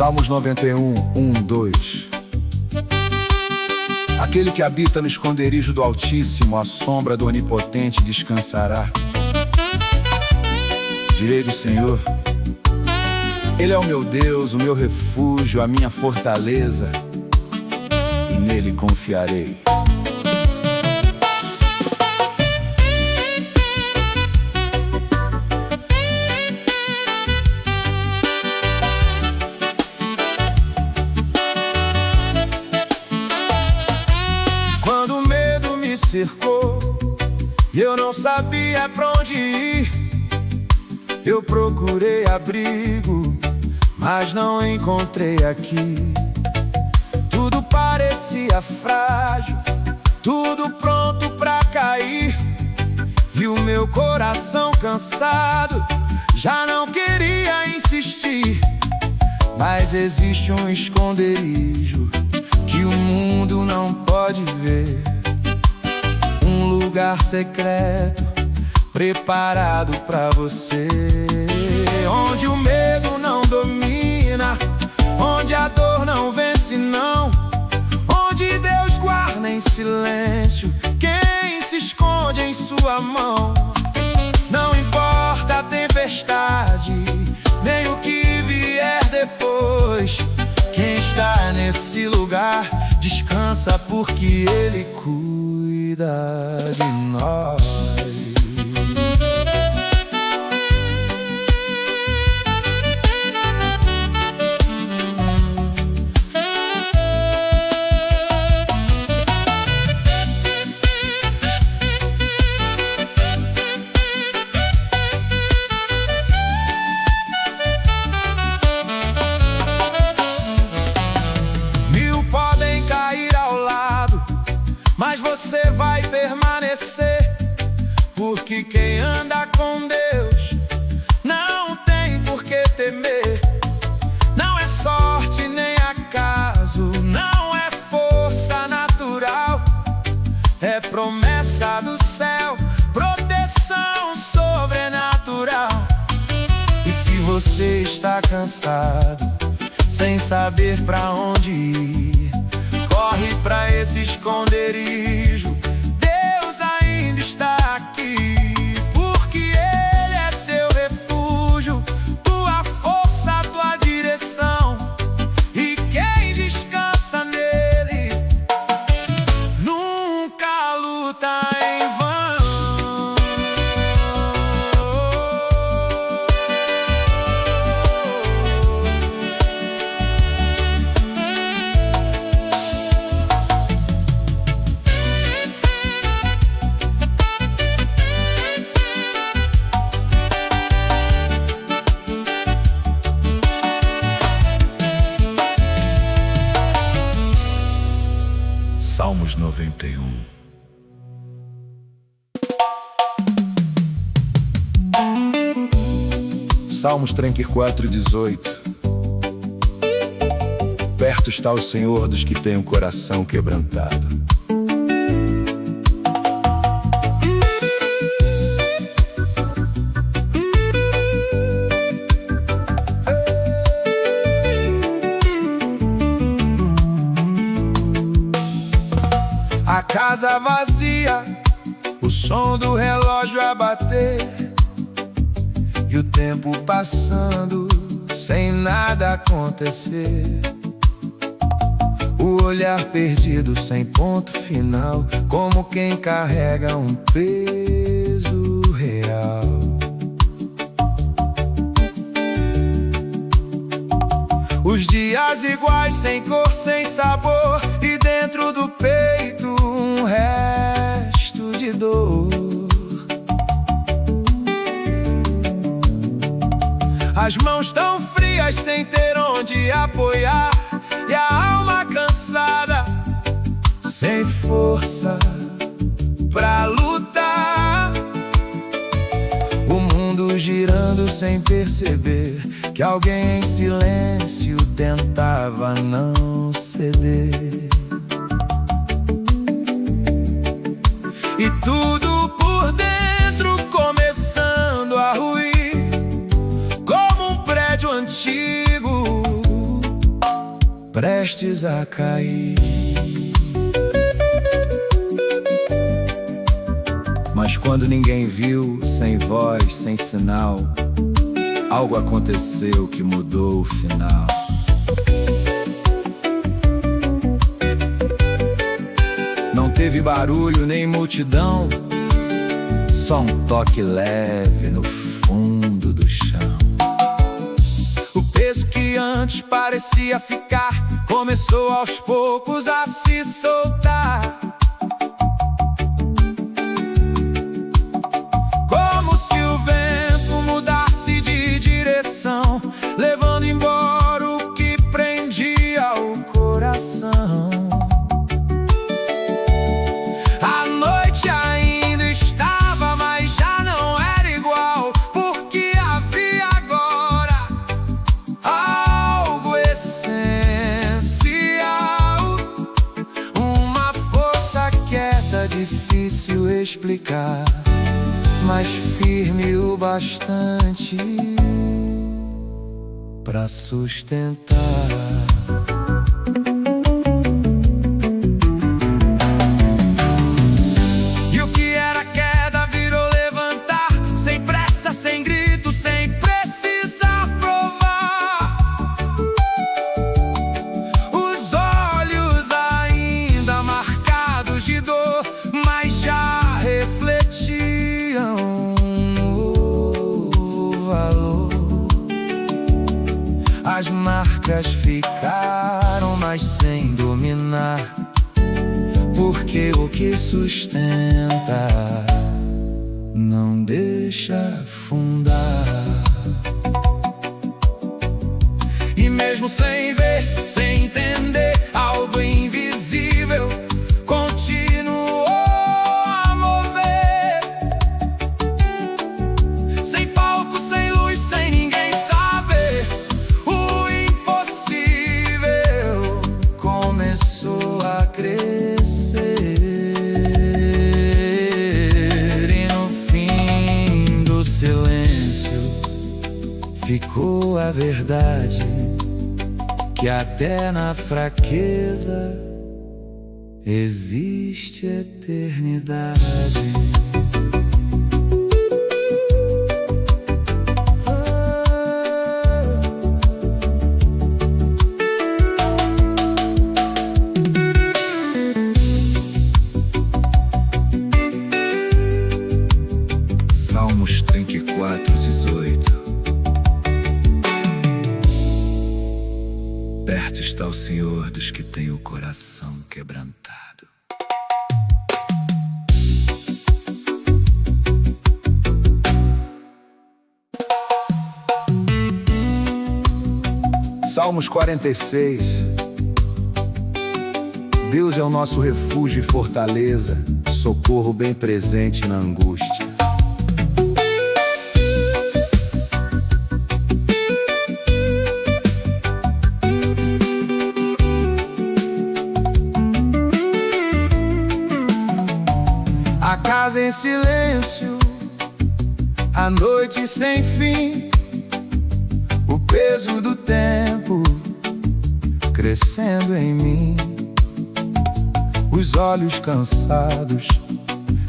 Salmos 91, 2. Aquele que habita no esconderijo do Altíssimo, à sombra do Onipotente descansará. Direi do Senhor: Ele é o meu Deus, o meu refúgio, a minha fortaleza, e nele confiarei. Quando o medo me cercou e eu não sabia pra onde ir, eu procurei abrigo, mas não encontrei aqui. Tudo parecia frágil, tudo pronto pra cair, e o meu coração cansado já não queria insistir. Mas existe um esconderijo que o mundo não pode ver, um lugar secreto preparado pra você, onde o medo não domina, onde a dor não vence não, onde Deus guarda em silêncio quem se esconde em sua mão. Não importa a tempestade, nem o que vier depois, quem está nesse lugar descansa porque Ele cuida de nós. Mas você vai permanecer, porque quem anda com Deus não tem por que temer. Não é sorte nem acaso, não é força natural, é promessa do céu, proteção sobrenatural. E se você está cansado, sem saber pra onde ir, corre pra esse esconderijo, Deus ainda está aqui, porque Ele é teu refúgio, tua força, tua direção, e quem descansa nele nunca luta em vão. Salmos 91. Salmos 34, 18. Perto está o Senhor dos que têm o coração quebrantado. A casa vazia, o som do relógio a bater, e o tempo passando sem nada acontecer. O olhar perdido sem ponto final, como quem carrega um peso real. Os dias iguais, sem cor, sem sabor, e dentro do peito um resto de dor. As mãos tão frias, sem ter onde apoiar, e a alma cansada, sem força pra lutar. O mundo girando sem perceber que alguém em silêncio tentava não ceder. E tudo por dentro começando a ruir, como um prédio antigo prestes a cair. Mas quando ninguém viu, sem voz, sem sinal, algo aconteceu que mudou o final. Não teve barulho nem multidão, só um toque leve no fundo do chão. O peso que antes parecia ficar começou aos poucos a se soltar. Como se o vento mudasse de direção, levando embora o que prendia o coração. A noite ainda estava, mas já não era igual, porque havia agora algo essencial, uma força quieta, difícil explicar, mas firme o bastante pra sustentar. E o que era queda virou levantar, sem pressa, sem grito, sem precisar provar. Os olhos ainda marcados de dor, mas já refletiam o valor. As marcas ficaram, mas sem dominar, porque o que sustenta não deixa afundar. E mesmo sem ver, sem entender, algo invisível continuou a mover. Sem palco, sem luz, sem ninguém saber, o impossível começou a crescer. E no fim do silêncio ficou a verdade, que até na fraqueza existe eternidade. Salmos 34:18. Perto está o Senhor dos que têm o coração quebrantado. Salmos 46. Deus é o nosso refúgio e fortaleza, socorro bem presente na angústia. A casa em silêncio, a noite sem fim, o peso do tempo crescendo em mim, os olhos cansados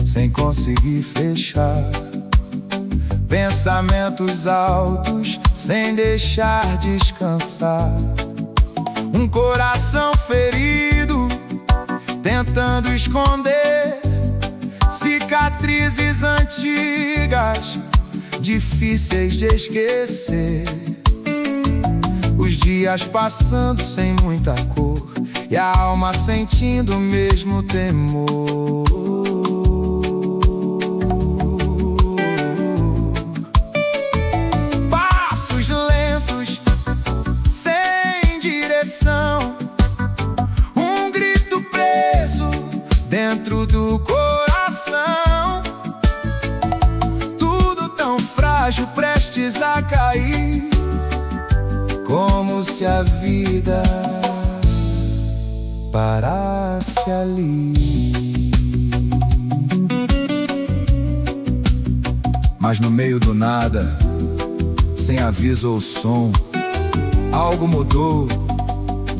sem conseguir fechar, pensamentos altos sem deixar descansar, um coração ferido tentando esconder cicatrizes antigas, difíceis de esquecer. Os dias passando sem muita cor, e a alma sentindo o mesmo temor. Passos lentos, sem direção, um grito preso dentro do coração. Tudo tão frágil, prestes a cair, como se a vida parasse ali. Mas no meio do nada, sem aviso ou som, algo mudou.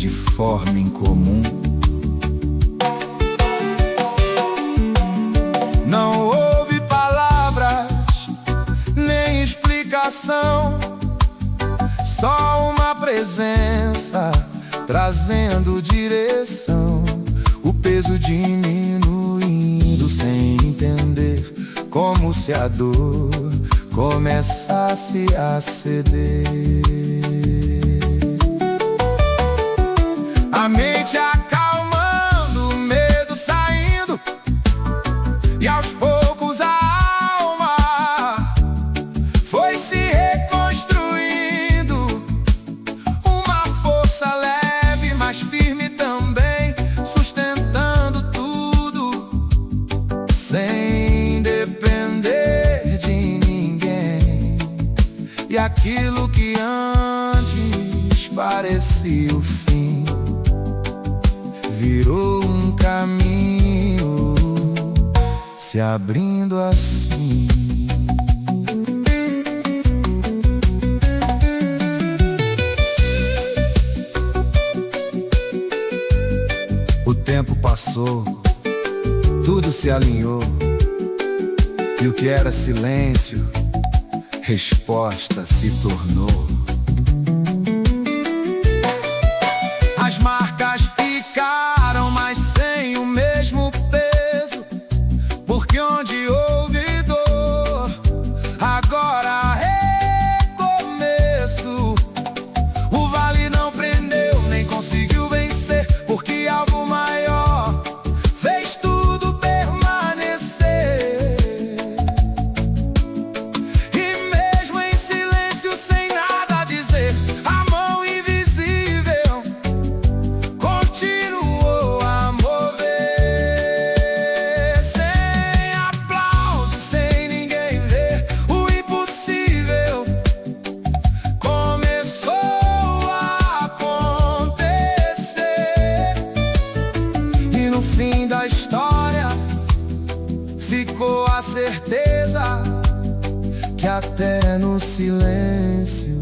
de forma incomum. Não houve palavras, nem explicação, só uma presença trazendo direção. O peso diminuindo sem entender como se a dor começasse a ceder. A mente acalmando, o medo saindo, e aos poucos a alma foi se reconstruindo. Uma força leve, mas firme também, sustentando tudo, sem depender de ninguém. E aquilo que antes parecia o fim virou um caminho, se abrindo assim. O tempo passou, tudo se alinhou, e o que era silêncio, resposta se tornou. As marcas ficaram, mas sem o mesmo peso, porque onde houve dor, agora há recomeço. O vale não prendeu, nem conseguiu vencer, porque algo maior fez tudo permanecer. E mesmo em silêncio, sem nada dizer, a mão invisível continuou a mover. Sem aplauso, sem ninguém ver, o impossível começou a acontecer. E no fim da história ficou a certeza que até no silêncio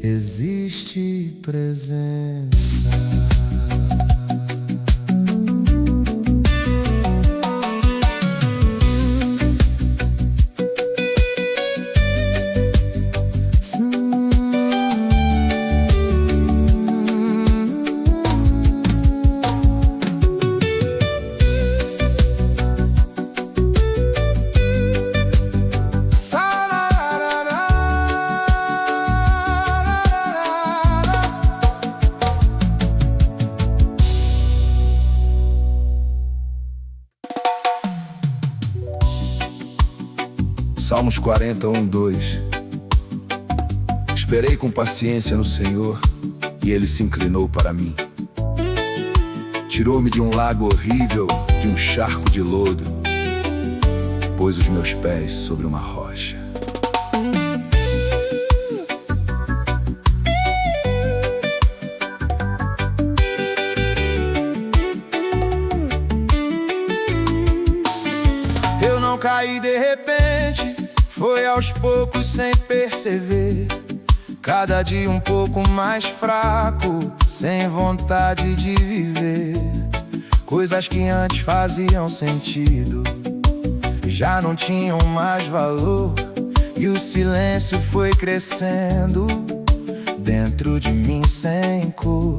existe presença. Salmos 40, 2. Esperei com paciência no Senhor, e Ele se inclinou para mim. Tirou-me de um lago horrível, de um charco de lodo, pôs os meus pés sobre uma rocha. Eu não caí de repente, foi aos poucos sem perceber. Cada dia um pouco mais fraco, sem vontade de viver. Coisas que antes faziam sentido já não tinham mais valor, e o silêncio foi crescendo dentro de mim sem cor.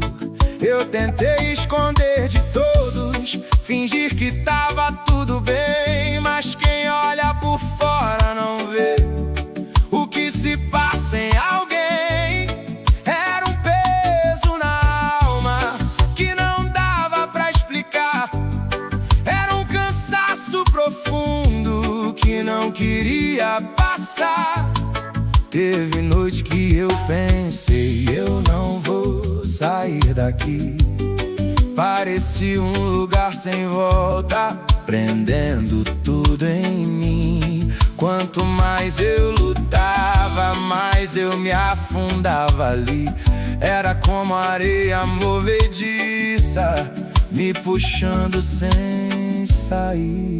Eu tentei esconder de todos, fingir que tava tudo bem, mas quem olha por fora não vê o que se passa em alguém. Era um peso na alma que não dava pra explicar, era um cansaço profundo que não queria passar. Teve noite que eu pensei, eu não vou sair daqui. Parecia um lugar sem volta, prendendo tudo em mim. Quanto mais eu lutava, mais eu me afundava ali. Era como areia movediça, me puxando sem sair.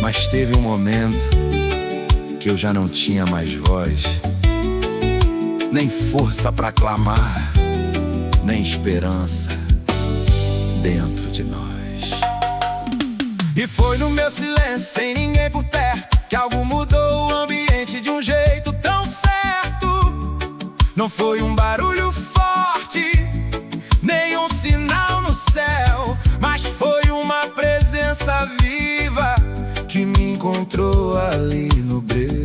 Mas teve um momento que que eu já não tinha mais voz, nem força pra clamar, nem esperança dentro de nós. E foi no meu silêncio, sem ninguém por perto, que algo mudou o ambiente de um jeito tão certo. Não foi um barulho forte, nem um sinal no céu, mas foi uma presença viva que me encontrou ali no breu.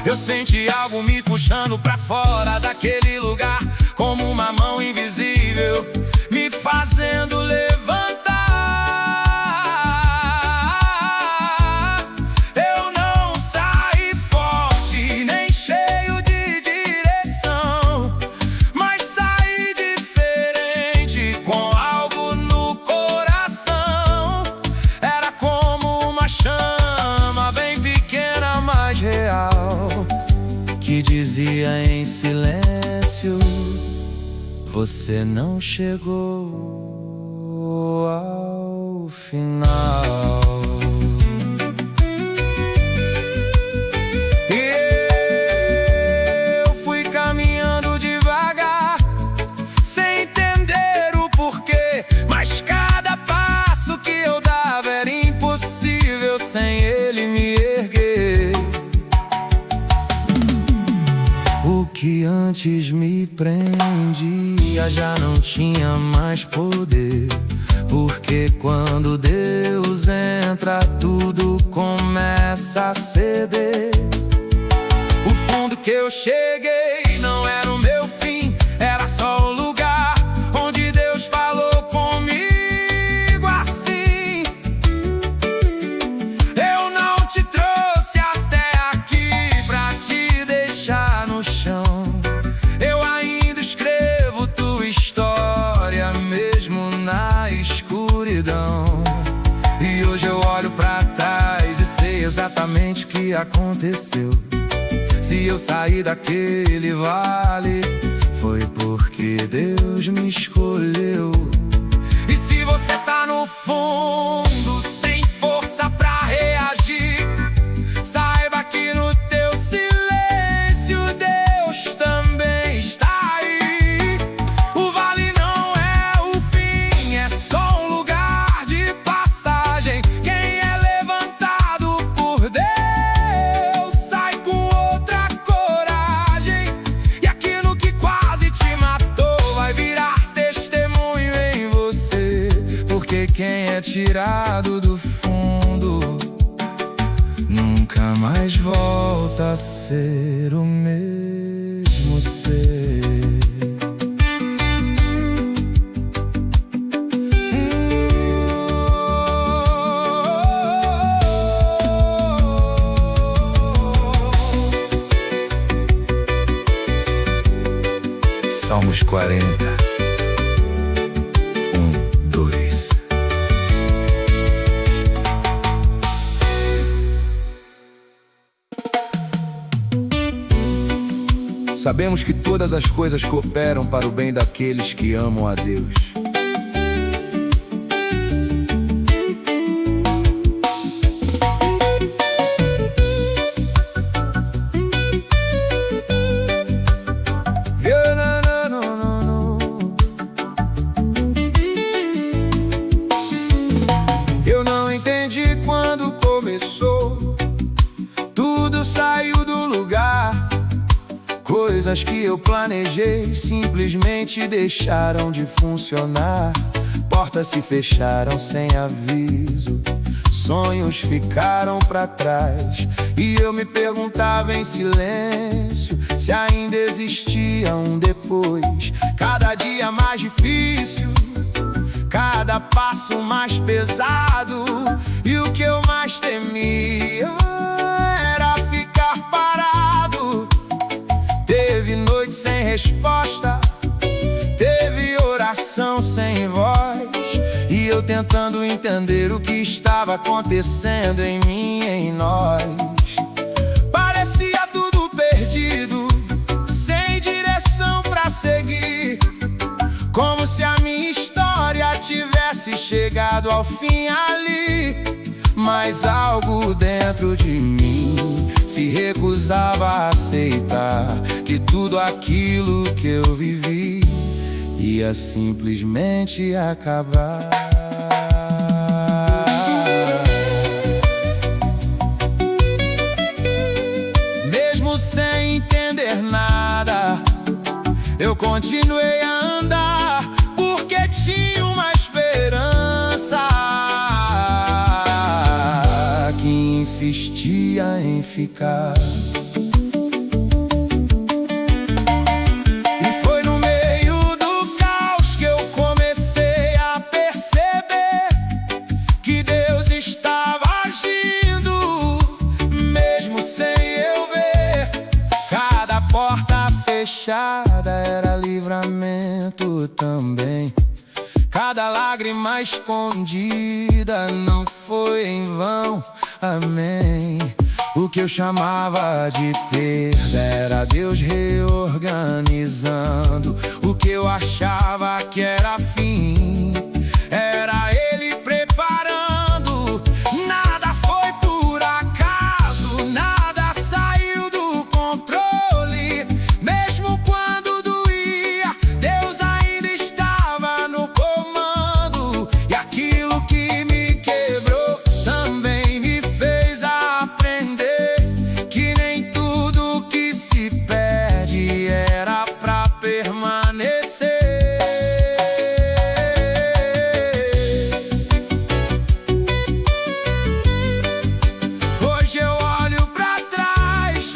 Eu senti algo me puxando pra fora daquele lugar, como uma mão invisível me fazendo levantar. Eu não saí forte, nem cheio de direção, mas saí diferente, com algo no coração. Era como uma chama bem pequena, mas real, que dizia em silêncio: você não chegou ao final. E eu fui caminhando devagar, sem entender o porquê, mas cada passo que eu dava era impossível sem ele me erguer. O que antes me prendia já não tinha mais poder, porque quando Deus entra, tudo começa a ceder. O fundo que eu cheguei não era o meu fim, era só um lugar onde Deus falou comigo assim: eu não te trouxe até aqui pra te deixar no chão. Eu ainda escrevo tua história, mesmo na escuridão. E hoje eu olho pra trás e sei exatamente o que aconteceu. Se eu saí daquele vale, foi porque Deus me escolheu. E se você tá no fundo, sem força pra reagir, saiba que no teu silêncio Deus também está aí. O vale não é o fim, é só um lugar de passagem. Quem é levantado por Deus sai com outra coragem, e aquilo que quase te matou vai virar testemunho em você. Porque quem é tirado do fundo nunca mais volta a ser o mesmo ser. Salmos 40, 2. Sabemos que todas as coisas cooperam para o bem daqueles que amam a Deus. Eu não entendi quando começou, tudo saiu do lugar. Coisas que eu planejei simplesmente deixaram de funcionar. Portas se fecharam sem aviso, sonhos ficaram pra trás. E eu me perguntava em silêncio se ainda existia um depois. Cada dia mais difícil, cada passo mais pesado, e o que eu mais temia era ficar parado. Teve noite sem resposta, teve oração sem voz, e eu tentando entender o que estava acontecendo em mim, em nós. Parecia tudo perdido, sem direção pra seguir, se a minha história tivesse chegado ao fim ali. mas algo dentro de mim se recusava a aceitar que tudo aquilo que eu vivi ia simplesmente acabar. Mesmo sem entender nada, eu continuei a andar, porque tinha uma esperança que insistia em ficar. E foi no meio do caos que eu comecei a perceber que Deus estava agindo, mesmo sem eu ver. Cada porta fechada era livramento também. Cada lágrima escondida não foi em vão, amém. O que eu chamava de perda era Deus reorganizando. O que eu achava que era fim era Ele preparando. Nada foi por acaso, nada saiu do controle. Mesmo quando doía, Deus ainda estava no comando. E aquilo que me quebrou também me fez aprender que nem tudo que se perde era pra permanecer. Hoje eu olho pra trás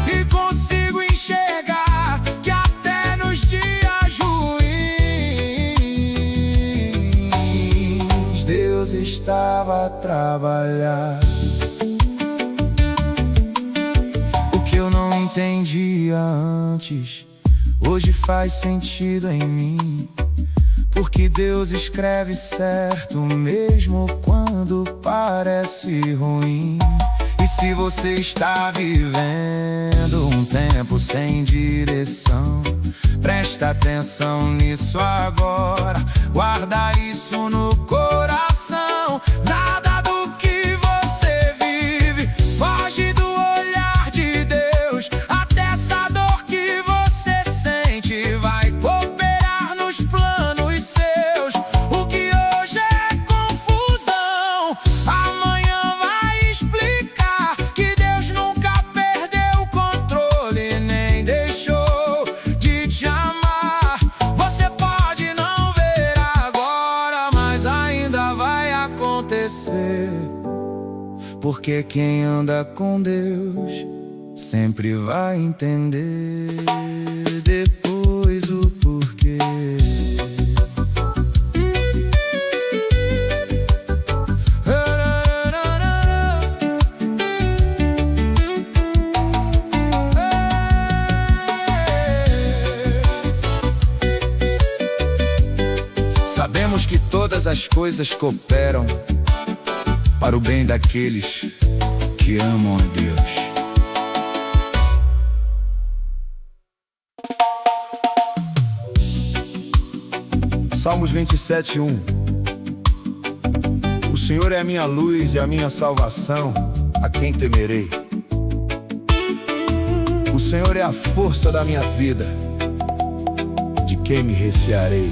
e consigo enxergar que até nos dias ruins Deus estava a trabalhar. O que eu não entendia antes hoje faz sentido em mim, porque Deus escreve certo mesmo quando parece ruim. E se você está vivendo um tempo sem direção, presta atenção nisso agora, guarda isso no coração. Nada do que você vive foge do olhar de Deus. Até essa dor que você sente vai cooperar nos planos seus. O que hoje é confusão, amanhã vai explicar que Deus nunca perdeu o controle, nem deixou de te amar. Você pode não ver agora, mas ainda vai acontecer, porque quem anda com Deus sempre vai entender depois o porquê. Sabemos que todas as coisas cooperam para o bem daqueles que amam a Deus. Salmos 27:1. O Senhor é a minha luz e a minha salvação, a quem temerei? O Senhor é a força da minha vida, de quem me recearei?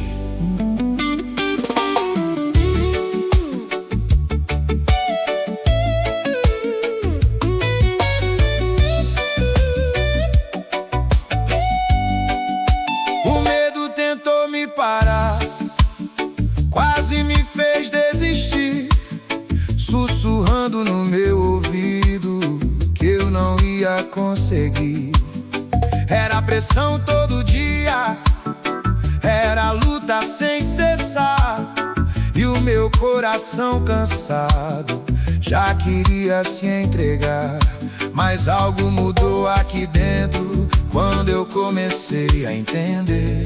O medo tentou me parar, quase me fez desistir, sussurrando no meu ouvido que eu não ia conseguir. Era pressão todo dia, era luta sem cessar, e o meu coração cansado já queria se entregar. Mas algo mudou aqui dentro quando eu comecei a entender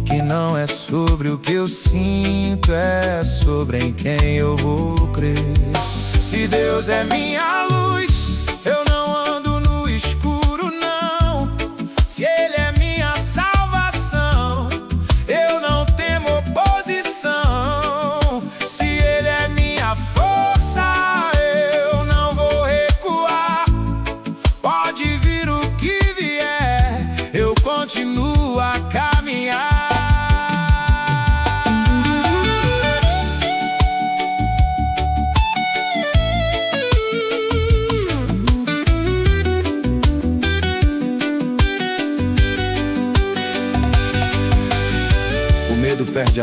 que não é sobre o que eu sinto, é sobre em quem eu vou crer. Se Deus é minha luz, eu não ando no escuro, não. Se Ele é minha salvação, eu não temo oposição. Se Ele é minha força,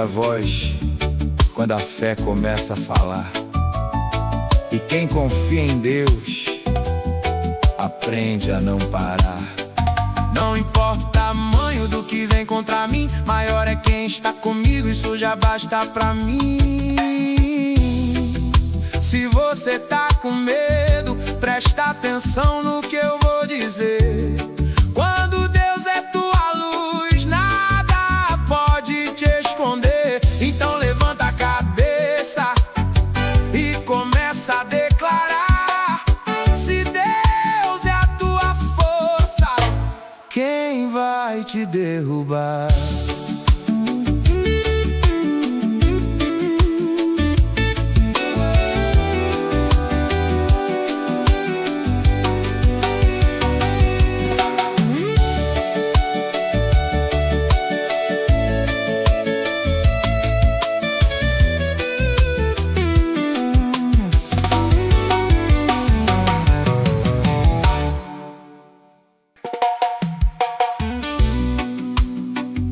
a voz quando a fé começa a falar. E quem confia em Deus aprende a não parar. Não importa o tamanho do que vem contra mim, maior é quem está comigo, isso já basta pra mim. Se você tá com medo, presta atenção no que eu vou dizer. Quando Deus é tua luz, nada pode te esconder. Então levanta a cabeça e começa a declarar: se Deus é a tua força, quem vai te derrubar?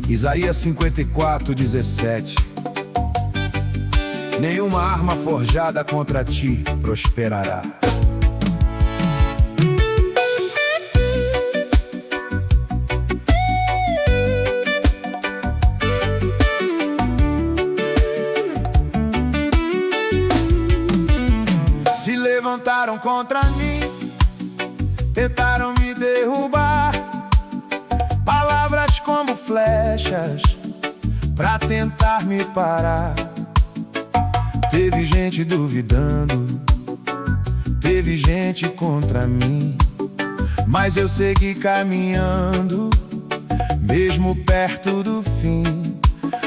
Isaías 54:17. Nenhuma arma forjada contra ti prosperará. Se levantaram contra mim, tentaram me derrubar. Palavras como flechas pra tentar me parar. Teve gente duvidando, teve gente contra mim, mas eu segui caminhando, mesmo perto do fim.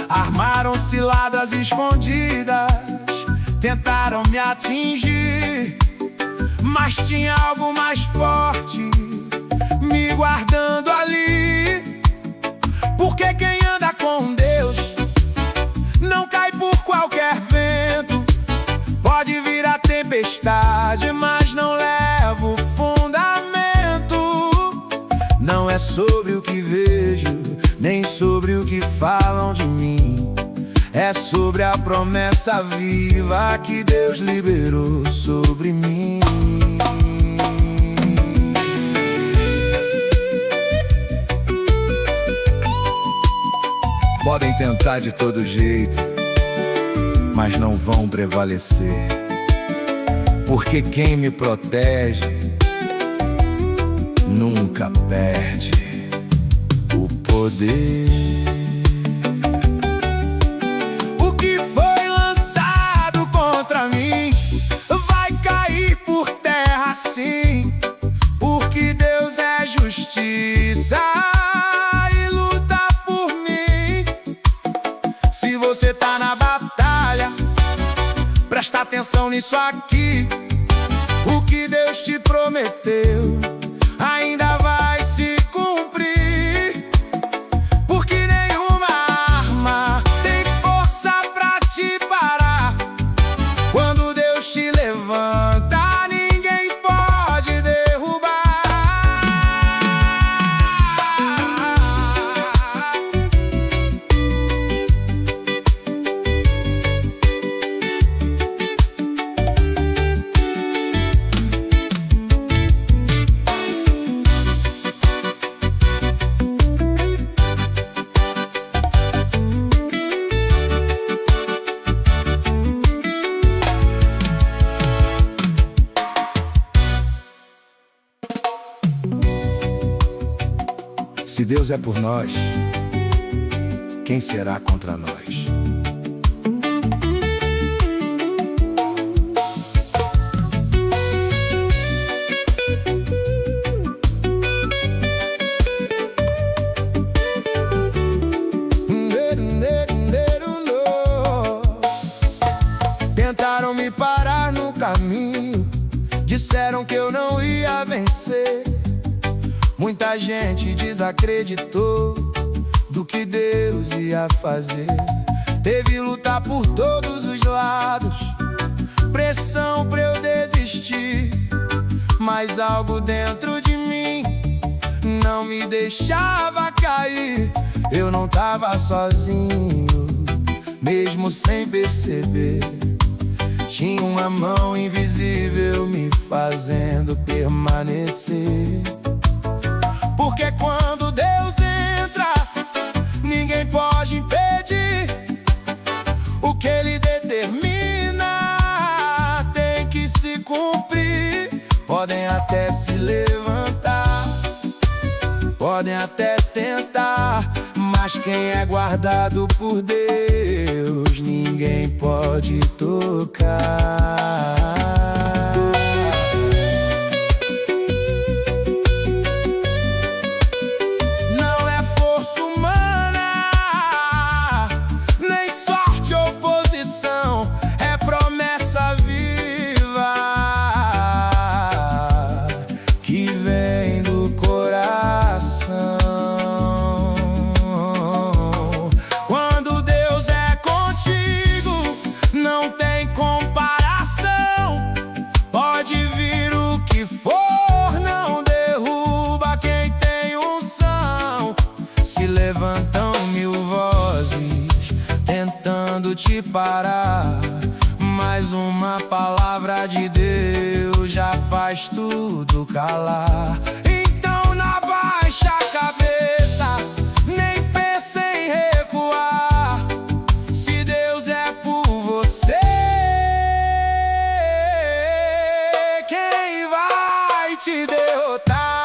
Armaram ciladas escondidas, tentaram me atingir, mas tinha algo mais forte me guardando ali. Porque quem anda com Deus não cai por qualquer vento. Pode vir a tempestade, mas não leva o fundamento. Não é sobre o que vejo, nem sobre o que falam de mim. É sobre a promessa viva que Deus liberou sobre mim. Podem tentar de todo jeito, mas não vão prevalecer. Porque quem me protege nunca perde o poder. O que foi lançado contra mim vai cair por terra sim, porque Deus é justiça. Você tá na batalha, presta atenção nisso aqui. O que Deus te prometeu ainda vai se cumprir. Porque nenhuma arma tem força pra te parar. Quando Deus te levanta, ninguém pode derrubar. Se Deus é por nós, quem será contra nós? Tentaram me parar no caminho, disseram que eu não ia vencer. Muita gente desacreditou do que Deus ia fazer. Teve luta por todos os lados, pressão pra eu desistir, mas algo dentro de mim não me deixava cair. Eu não tava sozinho, mesmo sem perceber. Tinha uma mão invisível me fazendo permanecer. Porque quando Deus entra, ninguém pode impedir. O que Ele determina tem que se cumprir. Podem até se levantar, podem até tentar, mas quem é guardado por Deus, ninguém pode tocar. Não é força humana, nem sorte ou oposição, é promessa viva que vem do coração. Não tem comparação. Pode vir o que for, não derruba quem tem unção. Se levantam mil vozes tentando te parar, mas uma palavra de Deus já faz tudo calar. Então não abaixa a cabeça, nem pense em recuar. Se Deus é por você, quem vai te derrotar?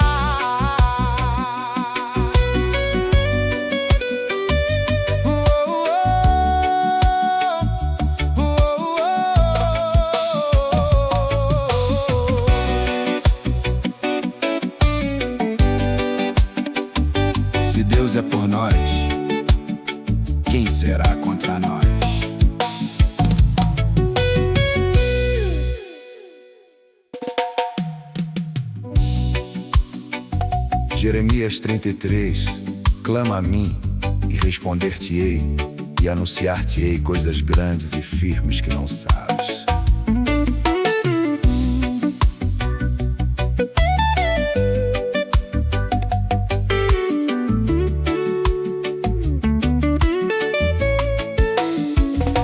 Se Deus é por nós, quem será contra nós? Jeremias 33. Clama a mim e responder-te-ei, e anunciar-te-ei coisas grandes e firmes que não sabes.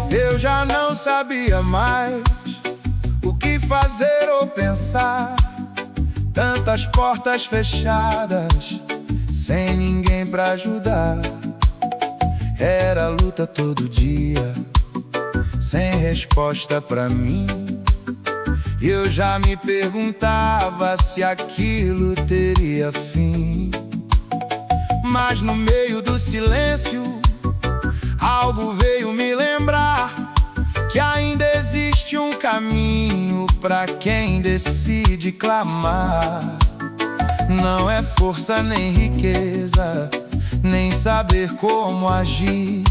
Eu já não sabia mais o que fazer ou pensar. Tantas portas fechadas, sem ninguém pra ajudar. Era luta todo dia, sem resposta pra mim. Eu já me perguntava se aquilo teria fim. Mas no meio do silêncio, algo veio me lembrar que ainda existe um caminho pra quem decide clamar. Não é força nem riqueza, nem saber como agir.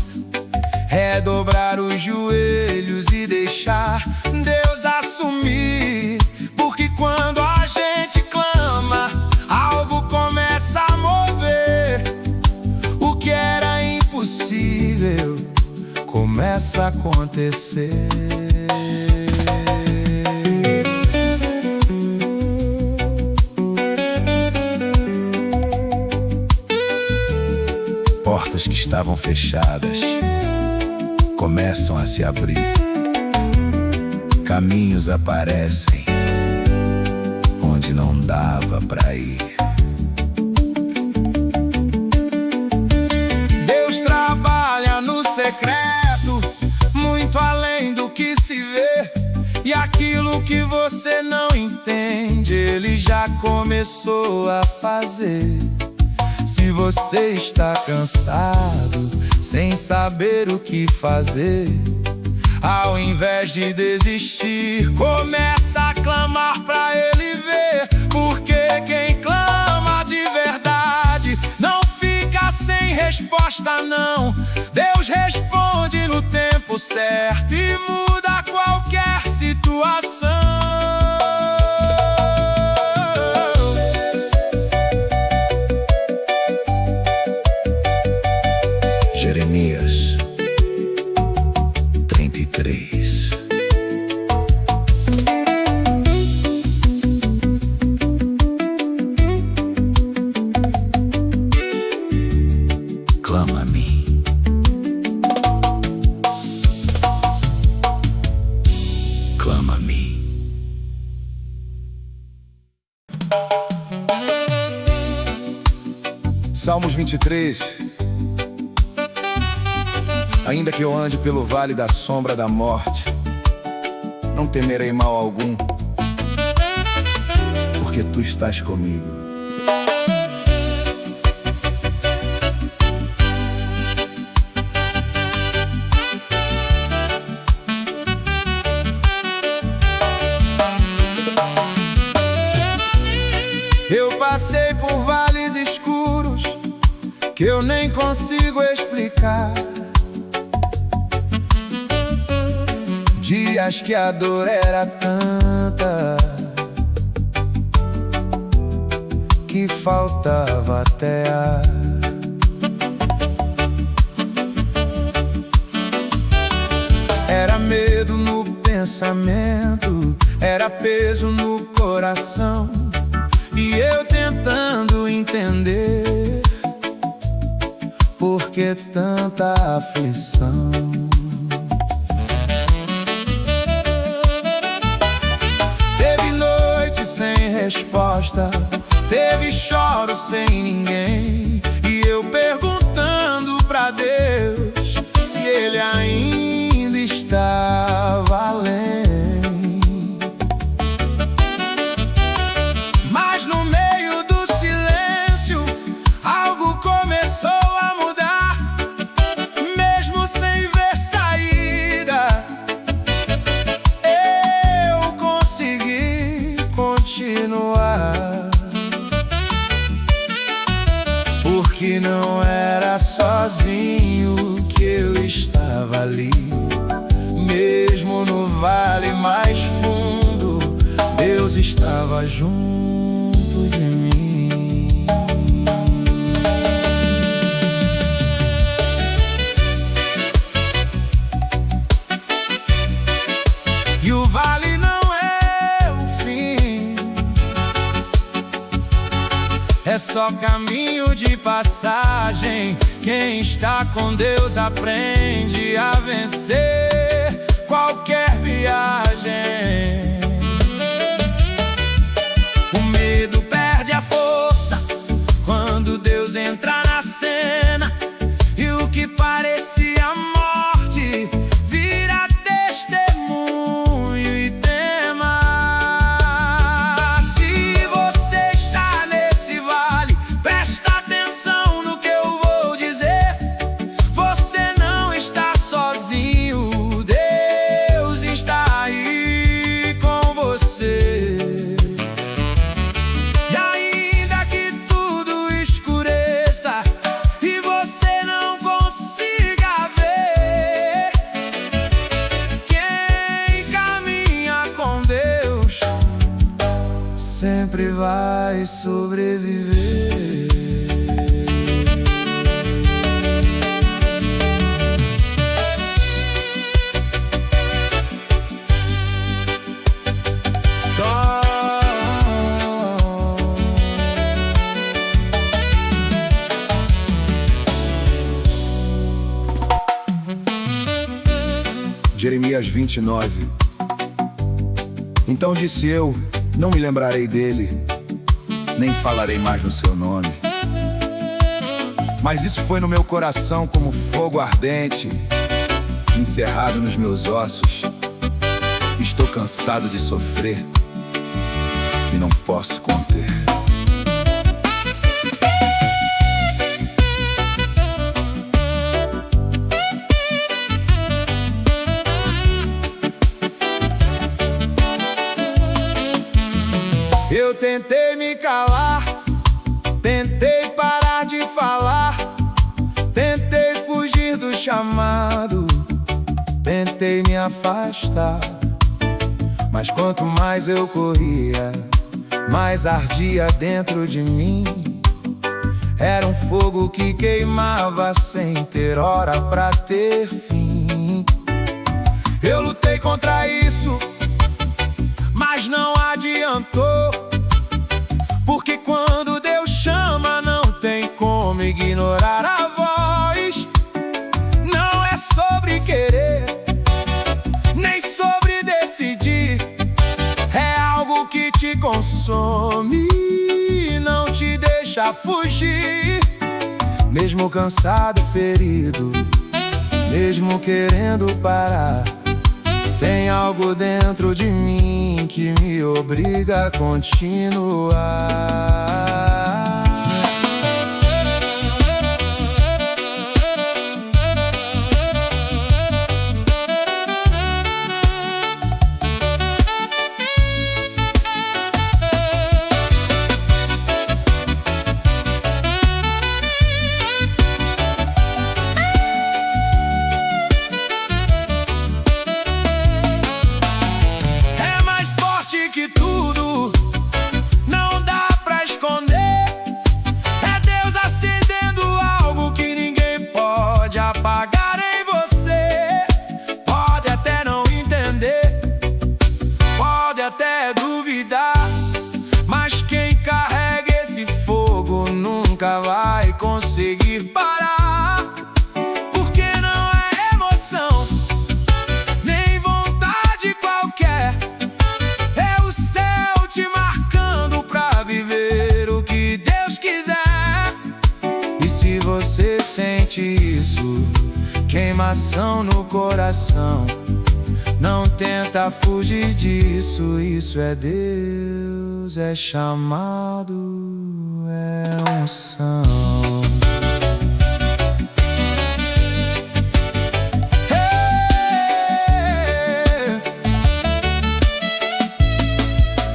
É dobrar os joelhos e deixar Deus assumir. Porque quando a gente clama, algo começa a mover. O que era impossível começa a acontecer. Portas que estavam fechadas começam a se abrir. Caminhos aparecem onde não dava pra ir. Deus trabalha no secreto, muito além do que se vê. E aquilo que você não entende, Ele já começou a fazer. Se você está cansado, sem saber o que fazer, ao invés de desistir, começa a clamar pra Ele ver. Porque quem clama de verdade não fica sem resposta, não. Deus responde no tempo certo e muda qualquer situação. Jeremias 33. Clama a mim. Salmos 23. Ainda que eu ande pelo vale da sombra da morte, não temerei mal algum, porque tu estás comigo. Eu passei por vales escuros que eu nem consigo explicar, dias que a dor era tanta que faltava até ar. Era medo no pensamento, era peso no coração, e eu tentando entender por que tanta aflição. Teve noite sem resposta, teve choro sem ninguém, e eu perguntando pra Deus se Ele ainda estava além. Mas no meio do silêncio algo começou a mudar, mesmo sem ver saída eu consegui continuar. Porque não era sozinho que eu estava ali, mesmo no vale mais fundo, Deus estava junto de mim. E o vale não é o fim, é só caminho de passagem. Quem está com Deus aprende a vencer qualquer viagem. O medo perde a força quando Deus entra na cena, e o que parecia morte vira testemunho e tema. Se você está nesse vale, presta atenção no que eu vou dizer. Você não está sozinho, Deus está aí com você. E ainda que tudo escureça e você não consiga ver, quem caminha com Deus sempre vai sobreviver. Só Jeremias 29. Então disse eu: não me lembrarei dele, nem falarei mais no seu nome. Mas isso foi no meu coração como fogo ardente, encerrado nos meus ossos. Estou cansado de sofrer e não posso conter. Eu tentei me calar, tentei parar de falar, tentei fugir do chamado, tentei me afastar. Mas quanto mais eu corria, mais ardia dentro de mim. Era um fogo que queimava sem ter hora pra ter fim. Eu lutei contra isso, mas não adiantou, porque quando Deus chama não tem como ignorar a voz. Não é sobre querer, nem sobre decidir, é algo que te consome, não te deixa fugir. mesmo cansado, ferido, mesmo querendo parar. Tem algo dentro de mim que me obriga a continuar. Que tudo não dá pra esconder. É Deus acendendo algo que ninguém pode apagar em você. Pode até não entender, pode até duvidar, mas quem carrega esse fogo nunca vai conseguir parar. Porque não é emoção, nem vontade qualquer, te marcando pra viver o que Deus quiser. E se você sente isso, queimação no coração, não tenta fugir disso. Isso é Deus, é chamado, é unção.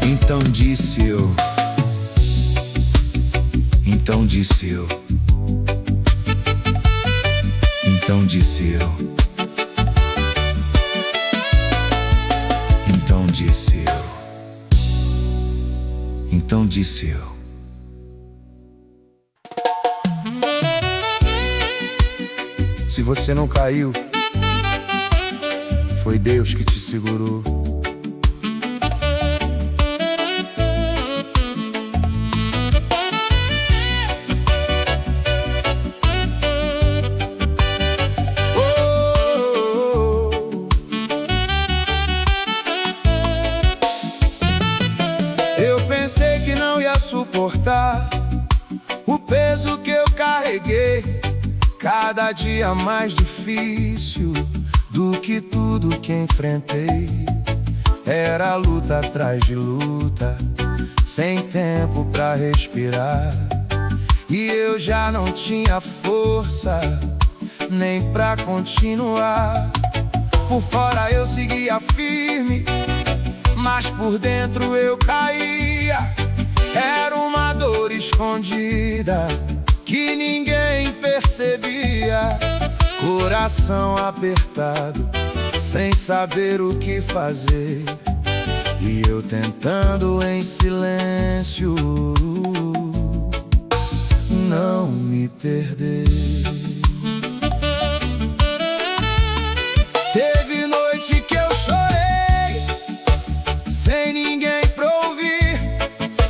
Então disse eu, então disse eu, então disse eu, então disse eu, então disse eu. Se você não caiu, foi Deus que te segurou. Eu pensei que não ia suportar o peso que eu carreguei, cada dia mais difícil do que tudo que enfrentei. Era luta atrás de luta, sem tempo pra respirar, e eu já não tinha força nem pra continuar. Por fora eu seguia firme, mas por dentro eu caía. Era uma dor escondida que ninguém percebia. Coração apertado, sem saber o que fazer, e eu tentando em silêncio não me perder. Teve noite que eu chorei, sem ninguém pra ouvir.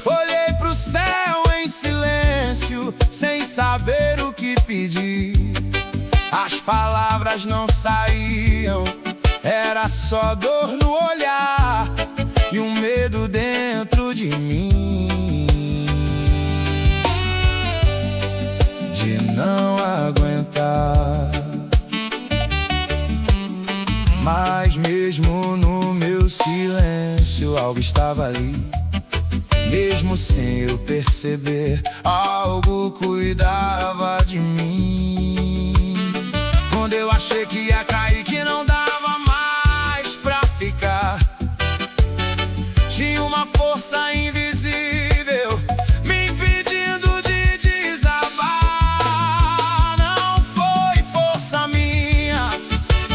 Olhei pro céu em silêncio, sem saber o que pedir. As palavras não saíam, era só dor no olhar e um medo dentro de mim de não aguentar. Mas mesmo no meu silêncio, algo estava ali. Mesmo sem eu perceber, algo cuidava de mim. Quando eu achei que ia cair, que não dava mais pra ficar, tinha uma força invisível me impedindo de desabar. Não foi força minha,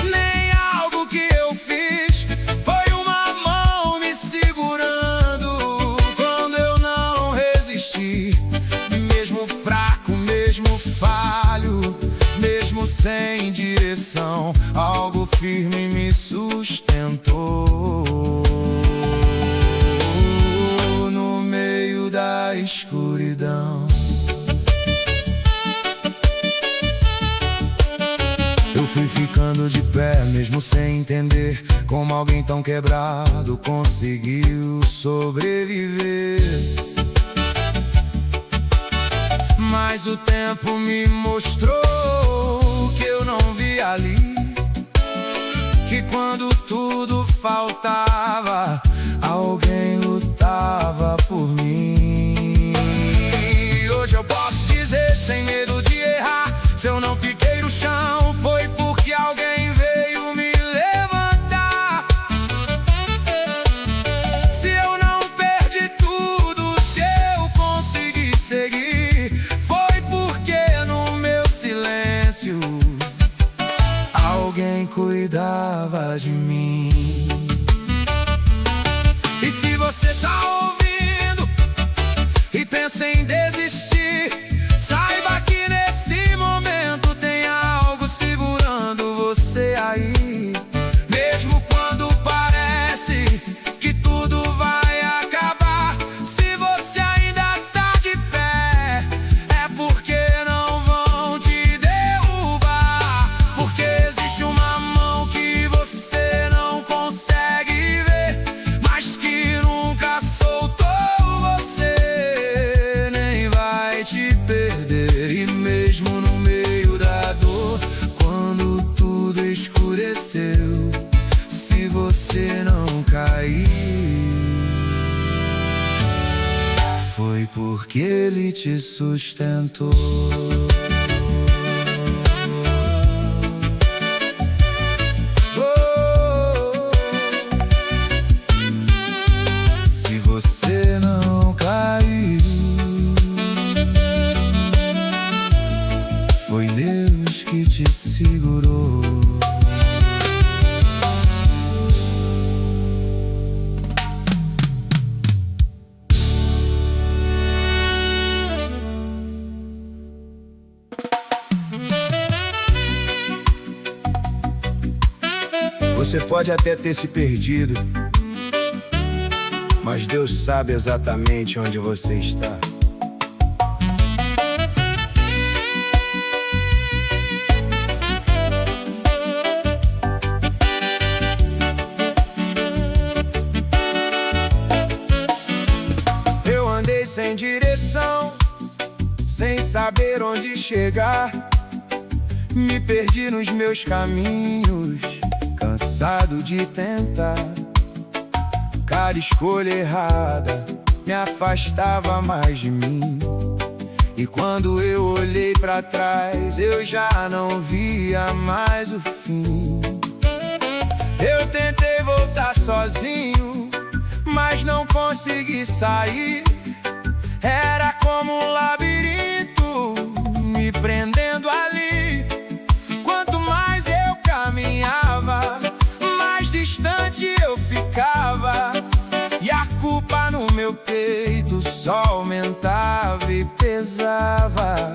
nem algo que eu fiz, foi uma mão me segurando quando eu não resisti. Mesmo fraco, mesmo falho, mesmo sem direção, algo firme me sustentou no meio da escuridão. Eu fui ficando de pé, mesmo sem entender como alguém tão quebrado conseguiu sobreviver. Mas o tempo me mostrou que eu não vi ali, que quando tudo faltava, alguém lutava por mim. Hoje eu posso dizer sem medo de errar, se eu não fiquei no chão, foi porque alguém veio me levantar. Se eu não perdi tudo, se eu consegui seguir, foi porque no meu silêncio alguém cuidava de mim. E se você tá ouvindo e pensa em desistir, saiba que nesse momento tem algo segurando você aí. Mesmo quando parece que tudo vai acabar, se você ainda tá de pé, é porque não vão te derrubar. Porque existe uma mão que você não consegue ver, mas que nunca soltou você, nem vai te perder. E mesmo no meio da dor, quando tudo escureceu, se você não cair, foi porque ele te sustentou. Se você não cair, foi Deus que te segurou. Você pode até ter se perdido, mas Deus sabe exatamente onde você está. Eu andei sem direção, sem saber onde chegar, me perdi nos meus caminhos, cansado de tentar. Cada escolha errada me afastava mais de mim, e quando eu olhei pra trás, eu já não via mais o fim. Eu tentei voltar sozinho, mas não consegui sair. Era como um labirinto me prendendo ali. Quanto mais eu caminhava, mais distante eu ficava, e a culpa no meu peito só aumentava e pesava.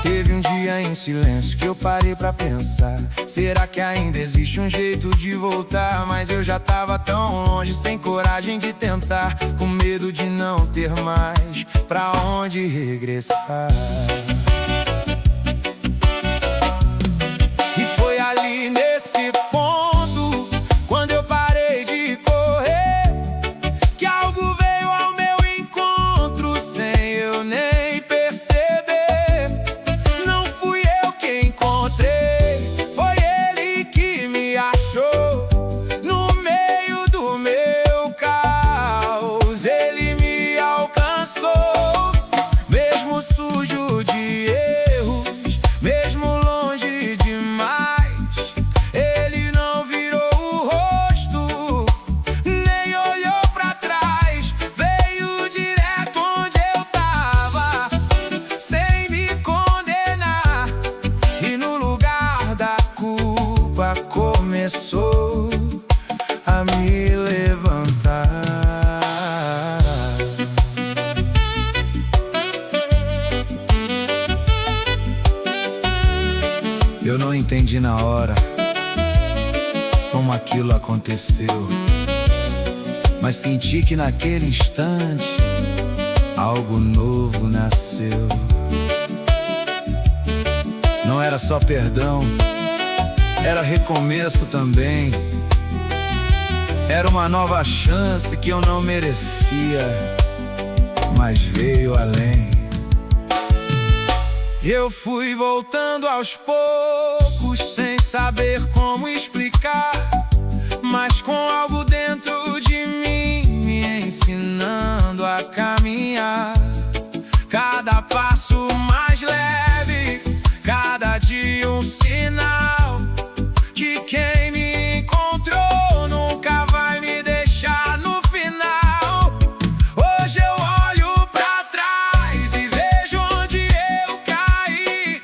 Teve um dia em silêncio que eu parei pra pensar, será que ainda existe um jeito de voltar? Mas eu já tava tão longe, sem coragem de tentar, com medo de não ter mais pra onde regressar. E foi ali nesse ponto, quando eu parei de correr, que algo veio ao meu encontro sem eu nem perceber. Não fui eu quem encontrei, foi ele que me achou. No meio do meu caos, ele me alcançou. Mesmo sujo de erros, mesmo longe demais, ele não virou o rosto, nem olhou pra trás. Veio direto onde eu tava, sem me condenar, e no lugar da culpa começou a me levantar. Eu não entendi na hora como aquilo aconteceu, mas senti que naquele instante algo novo nasceu. Não era só perdão, era recomeço também. Era uma nova chance que eu não merecia, mas veio além. Eu fui voltando aos poucos, sem saber como explicar, mas com algo dentro de mim me ensinando a caminhar. Cada passo mais leve, cada dia um sinal que quem me encontrou nunca vai me deixar no final. Hoje eu olho pra trás e vejo onde eu caí,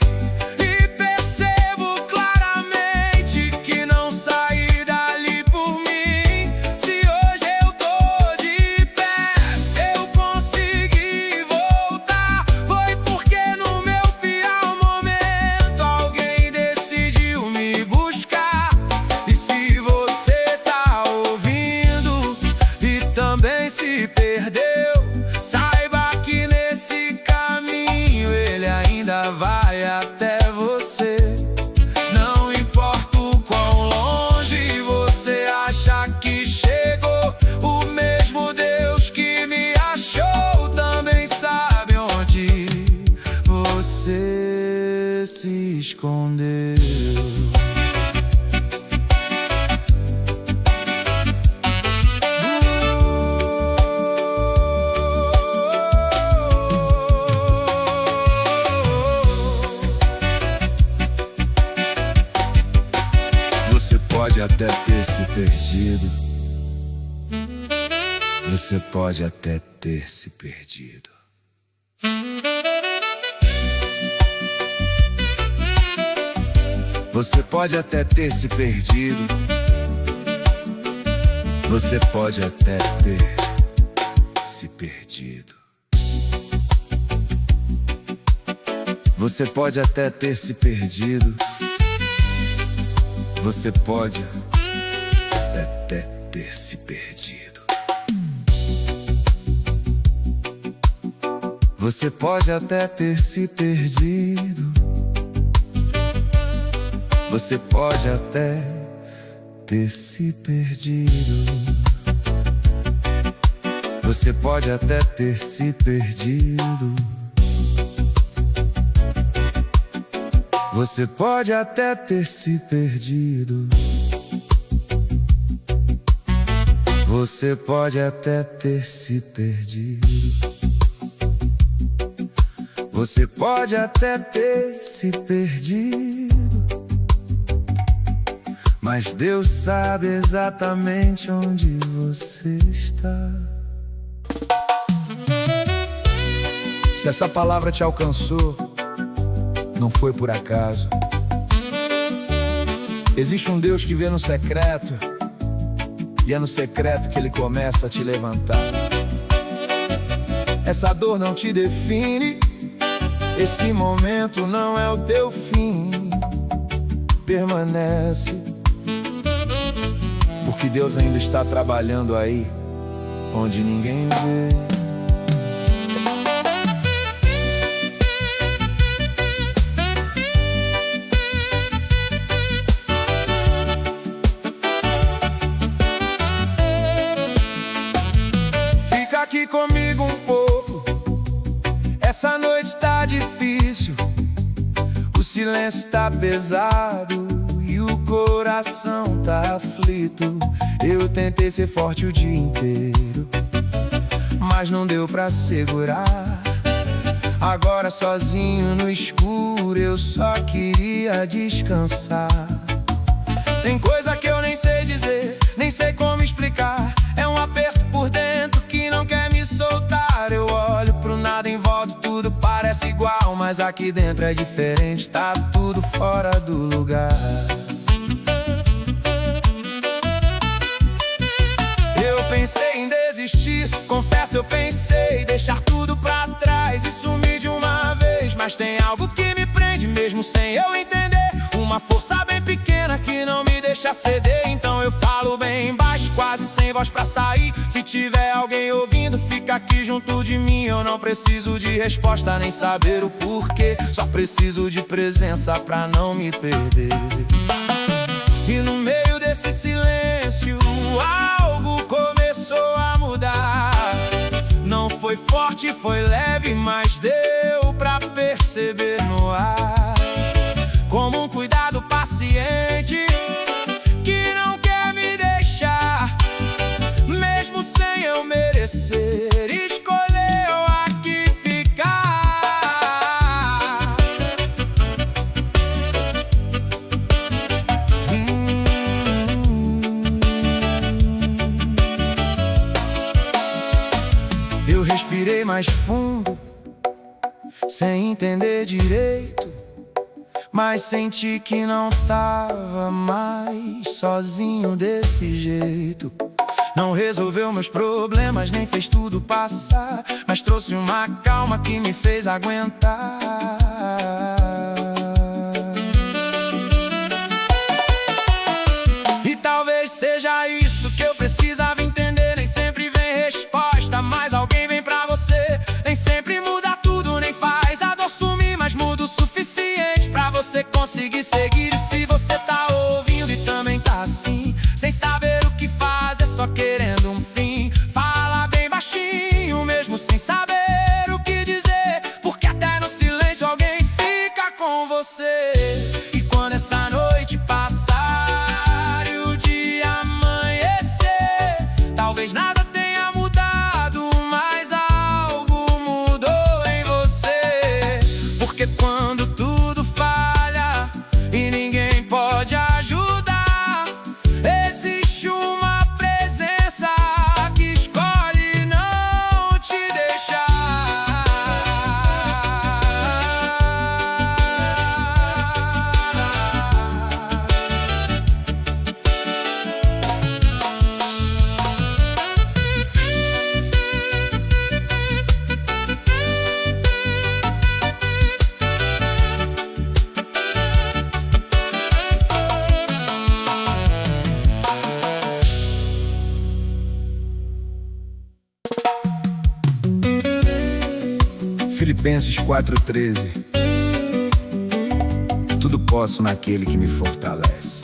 e percebo claramente que não saí dali por mim. Se hoje eu tô de pé, se eu consegui voltar, foi porque no meu pior momento alguém decidiu me buscar. E se você tá ouvindo e também se perdeu, saiba que nesse caminho ele ainda vai até você. Não importa o quão longe você acha que chegou, o mesmo Deus que me achou também sabe onde você se escondeu. Você pode até ter se perdido. Você pode até ter se perdido. Você pode até ter se perdido. Você pode até ter se perdido. Você pode até ter se perdido. Você pode até ter se perdido. Você pode até ter se perdido. Você pode até ter se perdido. Você pode até ter se perdido. Você pode até ter se perdido. Você pode até ter se perdido. Você pode até ter se perdido, mas Deus sabe exatamente onde você está. Se essa palavra te alcançou, não foi por acaso. Existe um Deus que vê no secreto, e é no secreto que Ele começa a te levantar. Essa dor não te define, esse momento não é o teu fim. Permanece, porque Deus ainda está trabalhando aí onde ninguém vê. Fica aqui comigo um pouco, essa noite tá difícil, o silêncio tá pesado e o coração tá aflito. Eu tentei ser forte o dia inteiro, mas não deu pra segurar. Agora sozinho no escuro eu só queria descansar. Tem coisa que eu nem sei dizer, nem sei como explicar. É um aperto por dentro que não quer me soltar. Eu olho pro nada em volta e tudo parece igual, mas aqui dentro é diferente, tá tudo fora do lugar. Eu pensei em desistir, confesso eu pensei deixar tudo pra trás e sumir de uma vez, mas tem algo que me prende mesmo sem eu entender. Uma força bem pequena que não me deixa ceder. Então eu falo bem baixo, quase sem voz pra sair. Se tiver alguém ouvindo, fica aqui junto de mim. Eu não preciso de resposta, nem saber o porquê. Só preciso de presença pra não me perder. E no meio desse silêncio, algo começou a mudar. Não foi forte, foi leve, mas deu pra perceber no ar. respirei mais fundo, sem entender direito, mas senti que não tava mais sozinho desse jeito. Não resolveu meus problemas, nem fez tudo passar, mas trouxe uma calma que me fez aguentar. E talvez seja isso que eu precisava entender. Nem sempre vem resposta, mas alguém vem pra você. Nem sempre muda tudo, nem faz a dor sumir, mas muda o suficiente pra você conseguir seguir. E se você tá ouvindo e também tá assim, sem saber o que fazer, só querendo um fim, fala bem baixinho, mesmo sem saber o que dizer, porque até no silêncio alguém fica com você. E quando essa noite passar e o dia amanhecer, talvez nada tenha mudado, mas algo mudou em você. Porque quando tudo falha e ninguém pode ajudar, existe uma presença que escolhe não te deixar. Filipenses 4:13. Tudo posso naquele que me fortalece.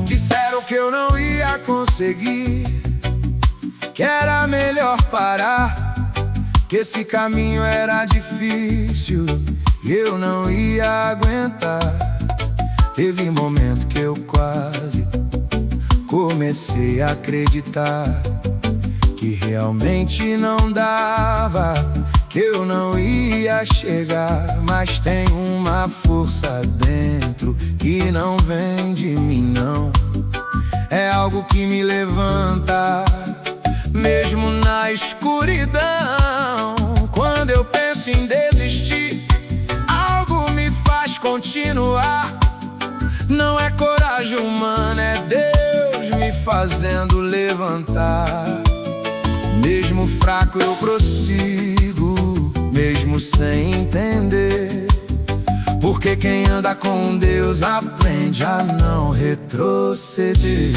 Disseram que eu não ia conseguir, que era melhor parar, que esse caminho era difícil e eu não ia aguentar. Teve momento que eu quase comecei a acreditar que realmente não dava, que eu não ia chegar. Mas tem uma força dentro que não vem de mim não, é algo que me levanta mesmo na escuridão. Quando eu penso em desistir, algo me faz continuar. Não é coragem humana, é Deus me fazendo levantar. Mesmo fraco eu prossigo, mesmo sem entender, porque quem anda com Deus aprende a não retroceder.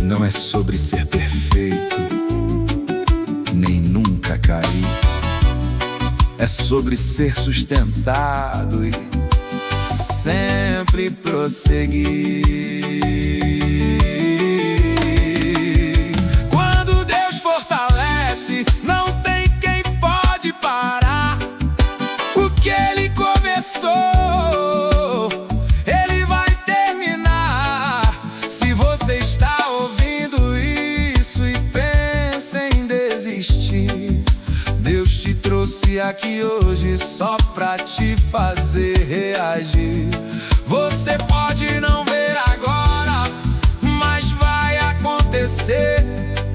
Não é sobre ser perfeito, nem nunca cair. É sobre ser sustentado e sempre prosseguir. Quando Deus fortalece, não tem quem pode parar. O que Ele começou, Ele vai terminar. Se você está ouvindo isso e pensa em desistir, Deus te trouxe aqui hoje só pra te fazer reagir. Você pode não ver agora, mas vai acontecer,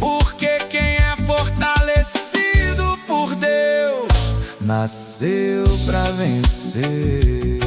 porque quem é fortalecido por Deus nasceu pra vencer.